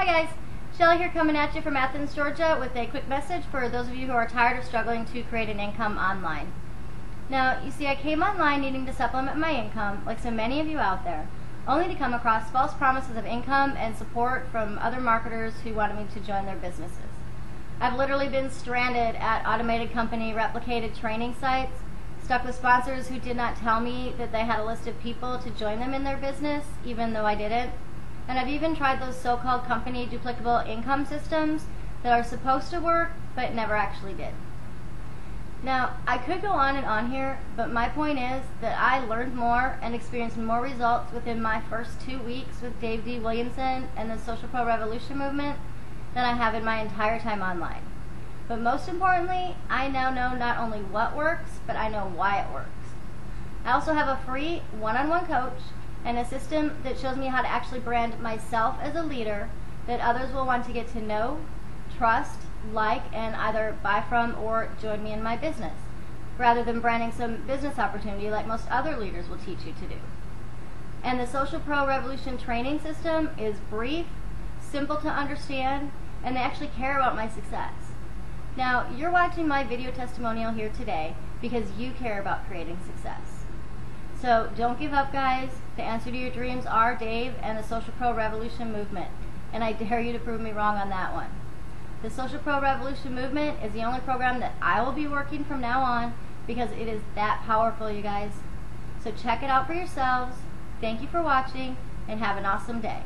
Hi guys, Shelly here coming at you from Athens, Georgia with a quick message for those of you who are tired of struggling to create an income online. Now, you see, I came online needing to supplement my income, like so many of you out there, only to come across false promises of income and support from other marketers who wanted me to join their businesses. I've literally been stranded at automated company replicated training sites, stuck with sponsors who did not tell me that they had a list of people to join them in their business, even though I didn't. And I've even tried those so-called company duplicable income systems that are supposed to work, but never actually did. Now, I could go on and on here, but my point is that I learned more and experienced more results within my first 2 weeks with Dave D. Williamson and the Social Pro Revolution movement than I have in my entire time online. But most importantly, I now know not only what works, but I know why it works. I also have a free one-on-one coach and a system that shows me how to actually brand myself as a leader that others will want to get to know, trust, like, and either buy from or join me in my business, rather than branding some business opportunity like most other leaders will teach you to do. And the Social Pro Revolution training system is brief, simple to understand, and they actually care about my success. Now, you're watching my video testimonial here today because you care about creating success. So don't give up, guys. The answer to your dreams are Dave and the Social Pro Revolution movement, and I dare you to prove me wrong on that one. The Social Pro Revolution movement is the only program that I will be working from now on because it is that powerful, you guys. So check it out for yourselves. Thank you for watching, and have an awesome day.